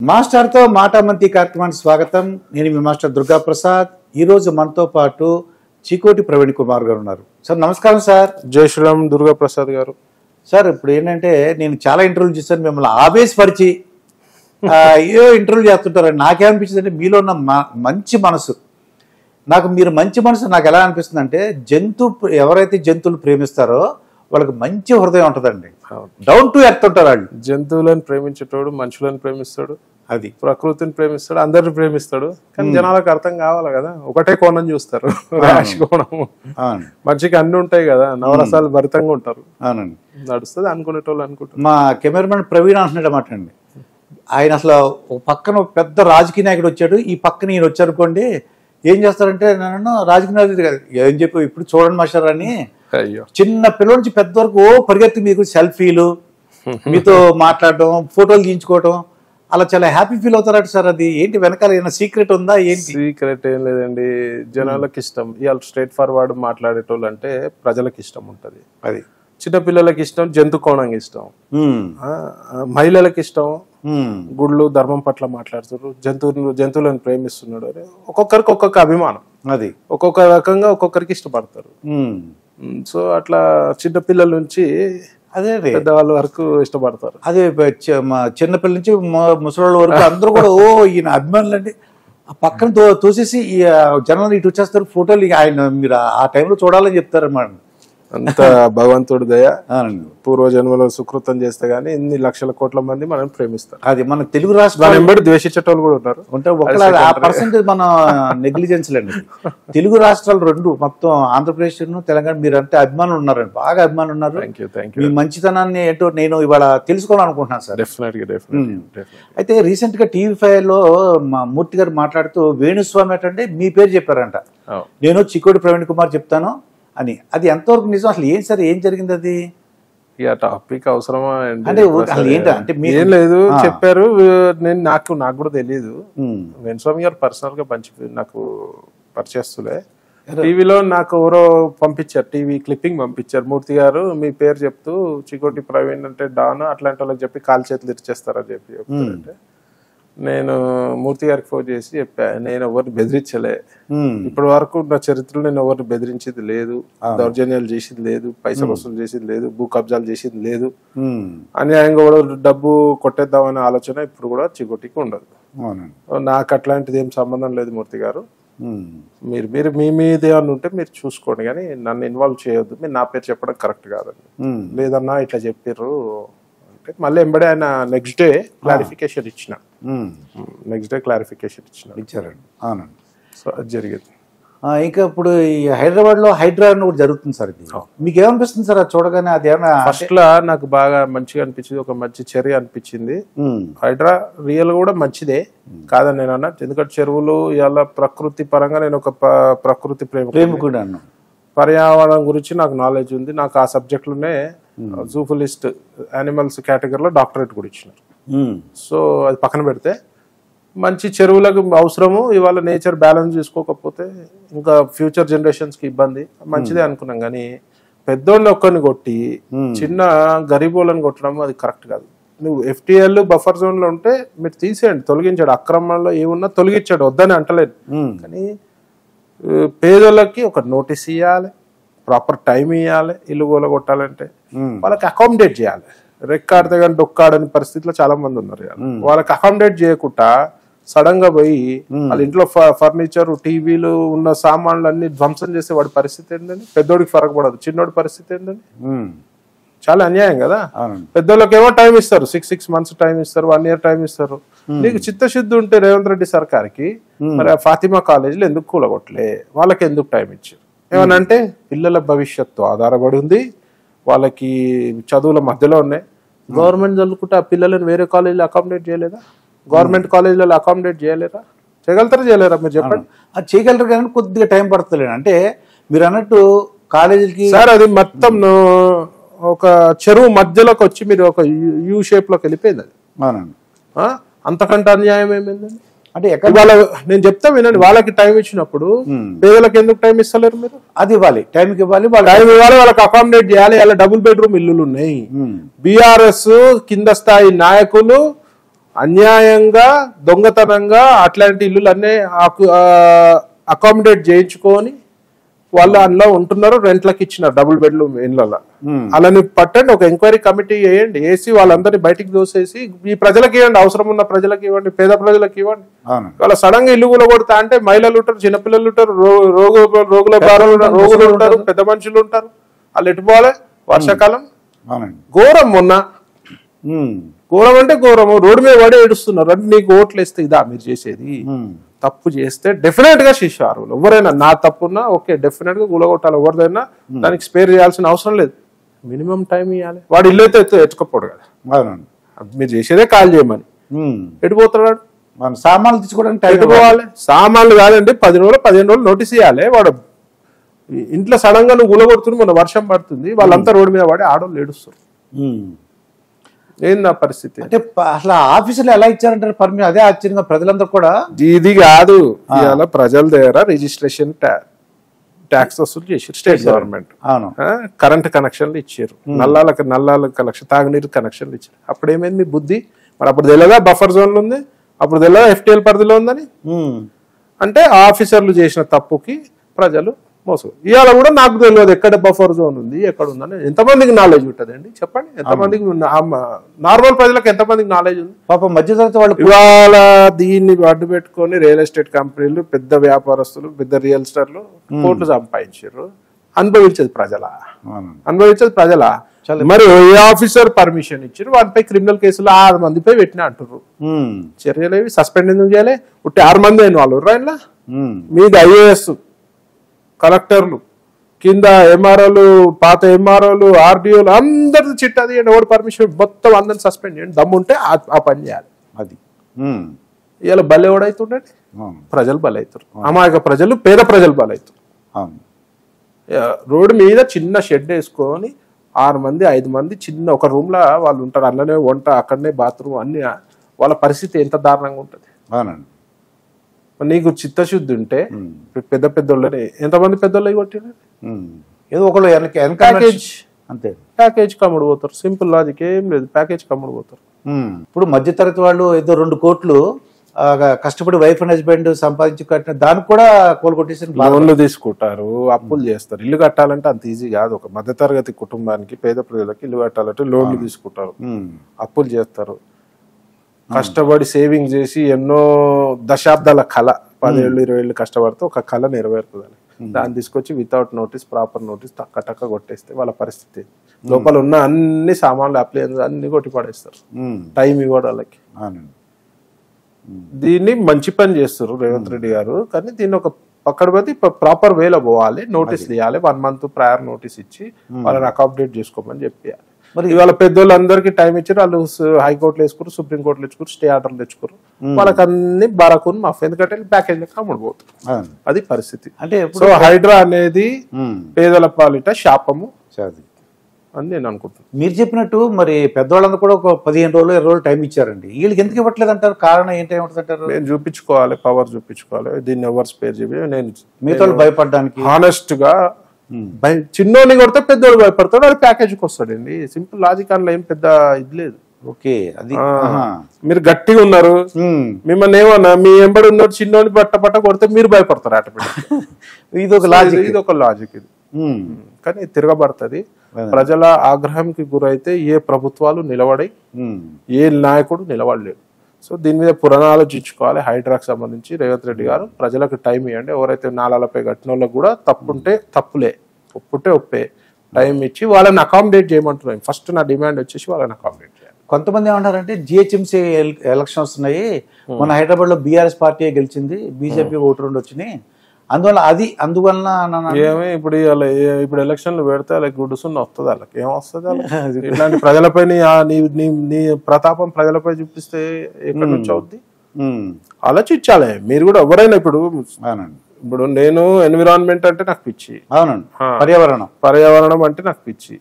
మాస్టర్తో మాటామంతి కార్యక్రమానికి స్వాగతం. నేను మీ మాస్టర్ దుర్గా ప్రసాద్. ఈరోజు మనతో పాటు చికోటి ప్రవీణ్ కుమార్ గారు ఉన్నారు. సార్ నమస్కారం సార్. జై శ్రీరామ్ దుర్గా ప్రసాద్ గారు. సార్ ఇప్పుడు ఏంటంటే నేను చాలా ఇంటర్వ్యూలు చేశాను, మిమ్మల్ని ఆవేశపరిచి ఏదో ఇంటర్వ్యూ చేస్తుంటారండి. నాకేమనిపించింది అంటే మీలో ఉన్న మంచి మనసు, మీరు మంచి మనసు నాకు ఎలా అనిపిస్తుంది అంటే ఎవరైతే జంతువులు ప్రేమిస్తారో వాళ్ళకి మంచి హృదయం ఉంటుందండి. డౌన్ టు ఎర్త్ ఉంటారు వాళ్ళు. జంతువులను ప్రేమించేటోడు మనుషులను ప్రేమిస్తాడు, అది ప్రకృతిని ప్రేమిస్తాడు, అందరిని ప్రేమిస్తాడు. కానీ జనాలకు అర్థం కావాలి కదా, ఒకటే కోణం చూస్తారు, రాశి కోణము. మనిషికి అన్ని ఉంటాయి కదా, నవరసాలు భరితంగా ఉంటారు. అవునండి, నడుస్తుంది అనుకునేటోళ్ళు అనుకుంటారు. మా కెమెరామెన్ ప్రవీణ్ అంటున్నాడు అన్నమాట అండి. ఆయన అసలు పక్కన పెద్ద రాజకీయ నాయకుడు వచ్చాడు, ఈ పక్కన ఈయన వచ్చారనుకోండి, ఏం చేస్తారంటే నన్ను రాజకీయ నాయకుడు కాదు ఏం చెప్పి ఇప్పుడు చూడండి మాస్టర్ అని చిన్న పిల్లల నుంచి పెద్ద వరకు పరిగెత్తి మీకు సెల్ఫీలు, మీతో మాట్లాడటం, ఫోటోలు తీయించుకోవటం, అలా చాలా హ్యాపీ ఫీల్ అవుతారట సార్. అది ఏంటి వెనకాల ఏమైనా సీక్రెట్ ఉందా? ఏంటి సీక్రెట్ ఏం లేదండి, జనాలకు ఇష్టం. ఇవాళ స్ట్రైట్ ఫార్వర్డ్ మాట్లాడేటోళ్ళు అంటే ప్రజలకు ఇష్టం ఉంటుంది. అది చిన్నపిల్లలకి ఇష్టం, జంతు కోణంగా ఇష్టం, మహిళలకు ఇష్టం, గుళ్ళు ధర్మం పట్ల మాట్లాడుతారు, జంతువులను ప్రేమిస్తున్నాడు అని ఒక్కొక్కరికి ఒక్కొక్క అభిమానం. అది ఒక్కొక్క రకంగా ఒక్కొక్కరికి ఇష్టపడతారు. సో అట్లా చిన్నపిల్లల నుంచి అదే పెద్దవాళ్ళ వరకు ఇష్టపడతారు. అదే చిన్నపిల్లల నుంచి ముసలి వరకు అందరూ కూడా ఓ ఈయన అభిమానులు అండి. ఆ పక్కన తోసేసి జనాలు ఇటు వచ్చేస్తారు, ఫోటోలు ఆయన మీరు ఆ టైంలో చూడాలని చెప్తారు అన్నమాట. అంత భగవంతుడి దయ, పూర్వజన్మలో సుకృతం చేస్తే గానీ ఇన్ని లక్షల కోట్ల మంది మనం ప్రేమిస్తారు. అది మన తెలుగు రాష్ట్రాలు వెంబడి ద్వేషించేటోళ్ళు కూడా ఉన్నారు. ఆ పర్సెంటేజ్ మన నెగ్లిజెన్స్ అండి. తెలుగు రాష్ట్రాలు రెండు, మొత్తం ఆంధ్రప్రదేశ్ తెలంగాణ మీరంటే అభిమానులు ఉన్నారండి, బాగా అభిమానులు ఉన్నారు. మీ మంచితనాన్ని ఏంటో నేను ఇవాళ తెలుసుకోవాలనుకుంటున్నాను సార్. అయితే రీసెంట్ గా TV5 లో మా మూర్తి గారు మాట్లాడుతూ వేణుస్వామి అంటే మీ పేరు చెప్పారంట. నేను చికోటి ప్రవీణ్ కుమార్ చెప్తాను అని. అది ఎంతవరకు నిజం? అసలు ఏం సార్, ఏం జరిగింది? అది టాపిక్ అవసరమా అంటే ఏంటంటే ఏం లేదు, చెప్పారు. నేను నాకు కూడా తెలియదు. వేణుస్వామి గారు పర్సనల్ గా నాకు పరిచయస్తులే. టీవీలో నాకు ఎవరో పంపించారు, టీవీ క్లిప్పింగ్ పంపించారు. మూర్తి గారు మీ పేరు చెప్తూ చికోటి ప్రవీణ్ అంటే డాన్ అట్లాంటి వాళ్ళకి చెప్పి కాలు చేతులు ఇచ్చేస్తారని చెప్పి చెప్తారంటే, నేను మూర్తి గారికి ఫోన్ చేసి చెప్పా, నేను ఎవరిని బెదిరించలే, ఇప్పటి వరకు నా చరిత్రలో నేను ఎవరిని బెదిరించేది లేదు, దౌర్జన్యాలు చేసేది లేదు, పైసలు వసూలు చేసేది లేదు, భూ కబ్జాలు చేసేది లేదు, అన్యాయంగా కూడా డబ్బు కొట్టేద్దామనే ఆలోచన ఇప్పుడు కూడా చికోటికి ఉండదు. నాకు అట్లాంటిది ఏం సంబంధం లేదు. మూర్తి గారు మీరు మీ మీద ఏమన్నా ఉంటే మీరు చూసుకోండి, కానీ నన్ను ఇన్వాల్వ్ చేయొద్దు, మీరు నా పేరు చెప్పడం కరెక్ట్ కాదండి. లేదన్నా ఇట్లా చెప్పారు అంటే మళ్ళీ ఎంబడే ఆయన నెక్స్ట్ డే క్లారిఫికేషన్ ఇచ్చారండి. అవునండి, సో అది జరిగింది. ఇంకా ఇప్పుడు ఈ హైదరాబాద్ లో హైడ్రా కూడా జరుగుతుంది సార్. ఇది మీకు ఏమనిపిస్తుంది సార్ అది చూడగానే? అది ఏమన్నా ఫస్ట్ లా నాకు బాగా మంచిగా అనిపించింది, ఒక మంచి చర్య అనిపించింది. హైడ్రా రియల్ కూడా మంచిదే కాదని నేను అన్నా, ఎందుకంటే చెరువులు ఇలా ప్రకృతి పరంగా నేను ఒక ప్రకృతి ప్రేమికుడు అన్నా, పర్యావరణం గురించి నాకు నాలెడ్జ్ ఉంది. నాకు ఆ సబ్జెక్ట్ లోనే జూఫిలిస్ట్ యానిమల్స్ కేటగిరీలో డాక్టరేట్ కూడా ఇచ్చినారు. సో అది పక్కన పెడితే మంచి చెరువులకు అవసరము. ఇవాళ నేచర్ బ్యాలెన్స్ చేసుకోకపోతే ఇంకా ఫ్యూచర్ జనరేషన్స్ కి ఇబ్బంది. మంచిదే అనుకున్నాం, కానీ పెద్దోళ్ళని ఒక్కరిని కొట్టి చిన్న గరీబోళ్ళని కొట్టడం అది కరెక్ట్ కాదు. నువ్వు FTL బఫర్ జోన్ లో ఉంటే మీరు తీసేయండి, తొలగించాడు. అక్రమంలో ఏమున్నా తొలగించాడు, వద్దని అంటలేదు. కానీ పేదోళ్ళకి ఒక నోటీస్ ఇవ్వాలి, ప్రాపర్ టైం ఇవ్వాలి. ఇల్లు గోల కొట్టాలంటే వాళ్ళకి అకామిడేట్ చేయాలి. రెక్కాడితే కానీ డొక్కాడని పరిస్థితిలో చాలా మంది ఉన్నారు. వాళ్ళకి అకామిడేట్ చేయకుండా సడన్ గా పోయి వాళ్ళ ఇంట్లో ఫర్నిచర్, టీవీలు ఉన్న సామాన్లు అన్ని ధ్వంసం చేసే వాడి పరిస్థితి ఏంటండి? పెద్దోడికి ఫరక్ పడదు, చిన్నోడి పరిస్థితి ఏంటండి? చాలా అన్యాయం కదా. పెద్దోళ్ళకి ఏమో టైం ఇస్తారు, 6 months టైం ఇస్తారు, 1 year టైం ఇస్తారు. నీకు చిత్తశుద్ధి ఉంటే రేవంత్ రెడ్డి సర్కార్కి మరి ఆ ఫాతిమా కాలేజీలో ఎందుకు కూలగొట్టలే? వాళ్ళకి ఎందుకు టైం ఇచ్చారు? ఏమనంటే పిల్లల భవిష్యత్తు ఆధారపడి ఉంది, వాళ్ళకి చదువుల మధ్యలో ఉన్నాయి. గవర్నమెంట్ చదువుకుంటే ఆ పిల్లలను వేరే కాలేజీలో అకామిడేట్ చేయలేదా? గవర్నమెంట్ కాలేజీలలో అకామిడేట్ చేయలేరా? చేయలేరా? మీరు చెప్పండి. అది చేయగలరు కానీ కొద్దిగా టైం పడుతుంది. అంటే మీరు అన్నట్టు కాలేజీకి సార్ అది మొత్తం ఒక చెరువు మధ్యలోకి వచ్చి మీరు ఒక యూ షేప్ లోకి వెళ్ళిపోయింది. అది అంతకంటే అన్యాయం ఏమైందండి? అంటే నేను చెప్తా వినండి, వాళ్ళకి టైం ఇచ్చినప్పుడు పేదలకు ఎందుకు టైం ఇస్తలేరు మీరు? అది ఇవ్వాలి, టైంకి ఇవ్వాలి, టైం ఇవ్వాలి, వాళ్ళకి అకామిడేట్ చేయాలి. అలా డబుల్ బెడ్రూమ్ ఇల్లులు ఉన్నాయి. బీఆర్ఎస్ కింద స్థాయి నాయకులు అన్యాయంగా దొంగతనంగా అట్లాంటి ఇల్లులన్నీ అకామిడేట్ చేయించుకొని వాళ్ళు అందులో ఉంటున్నారు, రెంట్లకు ఇచ్చినారు డబుల్ బెడ్రూమ్ ఇళ్ళలో. అలాని పట్టండి, ఒక ఎంక్వైరీ కమిటీ వేయండి, వేసి వాళ్ళందరినీ బయటికి దోసేసి ఈ ప్రజలకు ఇవ్వండి, అవసరం ఉన్న ప్రజలకు ఇవ్వండి, పేద ప్రజలకు ఇవ్వండి. వాళ్ళ సడన్ గా ఇల్లు కూడా కొడతా అంటే మహిళలు ఉంటారు, చిన్నపిల్లలు ఉంటారు, రోగుల రోగులు ఉంటారు, పెద్ద మనుషులు ఉంటారు. వాళ్ళు ఎట్టుపోవాలి వర్షాకాలం. ఘోరం మొన్న, ఘోరం అంటే ఘోరము. రోడ్డు మీద పడి ఏడుస్తున్నారు. అంటే నీకు ఓట్లు వేస్తే ఇదా మీరు చేసేది? తప్పు చేస్తే డెఫినెట్ గా శిక్షారు. ఎవరైనా నా తప్పున్నా ఓకే, డెఫినెట్ గా కూలగొట్టాలి. ఎవరిదైనా దానికి స్పేర్ చేయాల్సిన అవసరం లేదు. మినిమం టైం ఇవ్వాలి. వాడు ఇల్లు అయితే ఎత్తుకపోడు కదా, మీరు చేసేదే కాల్ చేయమని. ఎటుపోతాడు? సామాన్లు తీసుకోవడానికి ఎటుపోవాలి? సామాన్లు కాదండి, 10 రోజులు 15 రోజులు నోటీస్ ఇవ్వాలి. వాడు ఇంట్లో సడన్ గా నువ్వు కూలగొడుతుంది, మొన్న వర్షం పడుతుంది, వాళ్ళంతా రోడ్డు మీద పడి ఆడవాళ్ళు ఏడుస్తారు. ఏంది ఆ పరిస్థితి? అంటే అసలు ఆఫీసులు ఎలా ఇచ్చారంటారు పర్మిషన్? అదే ఆశ్చర్యంగా ప్రజలందరూ కూడా. ఇది కాదు, ఇవాళ ప్రజల దగ్గర రిజిస్ట్రేషన్ ట్యాక్స్ వసూలు చేశారు స్టేట్ గవర్నమెంట్. కరెంట్ కనెక్షన్లు ఇచ్చారు, నల్లాల కనెక్షన్, తాగునీరు కనెక్షన్లు ఇచ్చారు. అప్పుడు ఏమైంది మీ బుద్ధి? మరి అప్పుడు తెలియదా బఫర్ జోన్లు ఉంది, అప్పుడు తెలియదా FTL పరిధిలో ఉందని? అంటే ఆఫీసర్లు చేసిన తప్పుకి ప్రజలు మోసం. ఇవాళ కూడా నాకు తెలియదు ఎక్కడ బఫర్ జోన్ ఉంది, ఎక్కడ ఉందని. ఎంతమందికి నాలెడ్జ్ ఉంటుందండి చెప్పండి? ఎంతమందికి, నార్మల్ ప్రజలకు ఎంతమందికి నాలెడ్జ్ ఉంది? పాపం మధ్యతరగతి వాళ్ళు ఇవాళ దీన్ని అడ్డు పెట్టుకొని రియల్ ఎస్టేట్ కంపెనీలు, పెద్ద వ్యాపారస్తులు, పెద్ద రియల్ ఎస్టేట్లు కోట్లు సంపాదించారు. అనుభవించేది ప్రజలా? అనుభవించేది ప్రజలా? మరి ఏ ఆఫీసర్ పర్మిషన్ ఇచ్చారు? వాటిపై క్రిమినల్ కేసులు 6 మందిపై పెట్టినా అంటారు. చర్యలేవి సస్పెండ్ ఎందుకు చేయాలి? 6 మంది అయిన వాళ్ళు రాయలా. మీది IAS కలెక్టర్లు, కింద MROలు, పాత MROలు, RDOలు అందరి చిట్టది. ఎవరు పర్మిషన్? మొత్తం అందరిని సస్పెండ్ చేయండి. దమ్ముంటే ఆ పని చేయాలి. అది ఇలా బలి ఎవడైతుండండి? ప్రజలు బలవుతారు. అమాయక ప్రజలు, పేద ప్రజలు బలవుతారు. రోడ్డు మీద చిన్న షెడ్ వేసుకొని 6 మంది 5 మంది చిన్న ఒక రూమ్ లా వాళ్ళు ఉంటారు. అందులోనే వంట, అక్కడనే బాత్రూమ్, అన్ని. వాళ్ళ పరిస్థితి ఎంత దారుణంగా ఉంటుంది. నీకు చిత్తశుద్ధి ఉంటే పెద్ద పెద్దోళ్ళని, ఎంతమంది పెద్దోళ్ళు కొట్టిన ఏదో ఒకళ్ళు ప్యాకేజ్, అంతే, ప్యాకేజ్ కమ్ముడు పోతారు. సింపుల్ లాజిక్, ఏం లేదు, ప్యాకేజ్ కమ్ముడు పోతారు. ఇప్పుడు మధ్యతరగతి వాళ్ళు ఏదో 2 కోట్లు కష్టపడి వైఫ్ అండ్ హస్బెండ్ సంపాదించి కట్టిన దానికి కూడా కోలుకొట్టేసి లోన్లు తీసుకుంటారు, అప్పులు చేస్తారు. ఇల్లు కట్టాలంటే అంత ఈజీ కాదు. ఒక మధ్యతరగతి కుటుంబానికి, పేద ప్రజలకి ఇల్లు కట్టాలంటే లోన్లు తీసుకుంటారు, అప్పులు చేస్తారు. కష్టపడి సేవింగ్ చేసి ఎన్నో దశాబ్దాల కళ, 10 ఏళ్ళు 20 ఏళ్ళు కష్టపడితే ఒక కళ నెరవేరుతుందని దాన్ని తీసుకొచ్చి వితౌట్ నోటీస్, ప్రాపర్ నోటీస్ టక్క కొట్టేస్తే వాళ్ళ పరిస్థితి, లోపల ఉన్న అన్ని సామాన్లు, అప్లయన్స్ అన్ని కొట్టి పడేస్తారు. టైం ఇవ్వడం వాళ్ళకి. దీన్ని మంచి పని చేస్తారు రేవంత్ రెడ్డి గారు. కానీ దీన్ని ఒక పక్కన పెట్టి ప్రాపర్ వేలో పోవాలి. నోటీసులు ఇవ్వాలి, 1 మంత్ ప్రయర్ నోటీస్ ఇచ్చి వాళ్ళని అకామిడేట్ చేసుకోమని చెప్పాలి. మరి ఇవాళ పెద్దోళ్ళందరికీ టైం ఇచ్చారు. వాళ్ళు హైకోర్టులో వేసుకురు, సుప్రీంకోర్టులో తెచ్చుకోరు, స్టే ఆర్డర్లు తెచ్చుకోరు. వాళ్ళకి అన్ని బరాకుని మాఫ్, ఎందుకంటే ప్యాకేజ్ లెక్క అమ్ముడుపోతుంది. అది పరిస్థితి. అంటే సో హైడ్రా అనేది పేదల పాలిట శాపము అని నేను అనుకుంటున్నాను. మీరు చెప్పినట్టు మరి పెద్దవాళ్ళందరూ కూడా ఒక 15 రోజులు 20 రోజులు టైం ఇచ్చారండి. వీళ్ళకి ఎందుకు ఇవ్వట్లేదు అంటారు? కారణం ఏంటంటారు? నేను చూపించుకోవాలి, పవర్ చూపించుకోవాలి. దీన్ని ఎవరు స్పేర్ చెప్పి నేను మీతో భయపడడానికి హానెస్ట్ గా, చిన్నోని కొడితే పెద్దోళ్ళు భయపడతాడు, అది ప్యాకేజ్కి వస్తాడండి. సింపుల్ లాజిక్, అందులో ఏం పెద్ద ఇది లేదు. ఓకే, అది మీరు గట్టిగా ఉన్నారు, మిమ్మల్ని ఏమన్నా మీ ఎంబడి ఉన్నాడు చిన్నోని పట్ట కొడితే మీరు భయపడతారు ఆటోమేటిక్. ఇది ఒక లాజిక్, ఇది ఒక లాజిక్ ఇది. కానీ తిరగబడుతుంది. ప్రజల ఆగ్రహంకి గురైతే ఏ ప్రభుత్వాలు నిలబడి, ఏ నాయకుడు నిలబడలేడు. సో దీని మీద పునరాలోచించుకోవాలి. హైడ్రాకి సంబంధించి రేవంత్ రెడ్డి గారు ప్రజలకు టైం ఇవ్వండి. ఎవరైతే నాలాలపై కట్టిన వాళ్ళకి కూడా తప్పుంటే తప్పులే, ఒప్పుంటే ఒప్పే, టైం ఇచ్చి వాళ్ళని అకామిడేట్ చేయమంటున్నాం. ఫస్ట్ నా డిమాండ్ వచ్చేసి వాళ్ళని అకామిడేట్ చేయాలి. కొంతమంది ఏమంటారంటే GHMC ఎలక్షన్ వస్తున్నాయి, మన హైదరాబాద్ లో BRS పార్టీ గెలిచింది, BJP 1-2 వచ్చినాయి, అందువల్ల ఇప్పుడు ఎలక్షన్లు పెడితే వాళ్ళకి గుడ్డుసున్న వస్తుంది. వాళ్ళకి ఏమొస్తుంది? ఇట్లాంటి ప్రజలపై నీ ప్రతాపం ప్రజలపై చూపిస్తే ఎక్కడి నుంచి అవుద్ది? ఆలోచించాలి మీరు కూడా. ఎవరైనా ఇప్పుడు నేను ఎన్విరాన్మెంట్ అంటే నాకు పిచ్చి, అవునండి, పర్యావరణం అంటే నాకు పిచ్చి,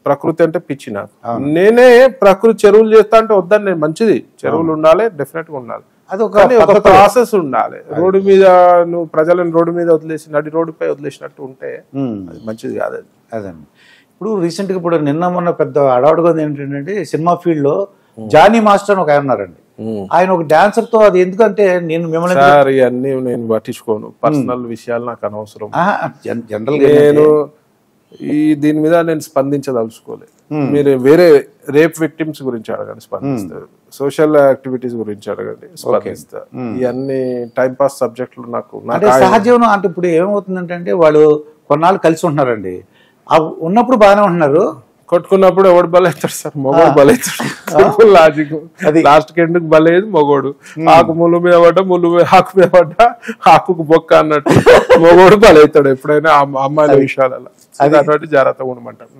ప్రకృతి అంటే పిచ్చి నాకు. నేనే ప్రకృతి చెరువులు చేస్తా అంటే వద్దని నేను, మంచిది, చెరువులు ఉండాలి, డెఫినెట్ గా ఉండాలి. అది ఒక ప్రాసెస్ ఉండాలి. రోడ్డు మీద నువ్వు ప్రజలను రోడ్డు మీద వదిలేసి నడి రోడ్డుపై వదిలేసినట్టు ఉంటే అది మంచిది కాదు. అదండి. ఇప్పుడు రీసెంట్ గా నిన్న మొన్న పెద్ద అడవాడుగా ఏంటంటే సినిమా ఫీల్డ్ లో జానీ మాస్టర్ అని ఒక ఆయన ఉన్నారండి. ఆయన ఒక డాన్సర్ తో అది ఎందుకంటే నేను మిమ్మల్ని సార్ ఇవన్నీ నేను పట్టించుకోను, పర్సనల్ విషయాలు నాకు అనవసరం. జనరల్ నేను దీని మీద నేను స్పందించదలుచుకోలేదు. మీరు వేరే రేప్ విక్టిమ్స్ గురించి అడగండి, స్పందిస్తారు. సోషల్ యాక్టివిటీస్ గురించి అడగండి, స్పందిస్తారు. ఇవన్నీ టైం పాస్ సబ్జెక్టులు నాకు సహజీవనం. అంటే ఇప్పుడు ఏమవుతుందంటే వాళ్ళు కొన్నాళ్ళు కలిసి ఉంటున్నారండి, ఉన్నప్పుడు బాగానే ఉంటున్నారు, కొట్టుకున్నప్పుడు ఎవడు బలవుతాడు సార్? మొగోడు బలవుతాడు. లాజిక్ లాస్ట్ ఎందుకు బలేదు మొగోడు. ఆకు ముళ్ళు మీద పడ్డా, ముళ్ళు ఆకు మీద పడ్డా ఆకుకు బొక్క అన్నట్టు మొగోడు బలవుతాడు ఎప్పుడైనా అమ్మాయిల విషయాలలో. జాగ్రత్తగా ఉండమంటారు.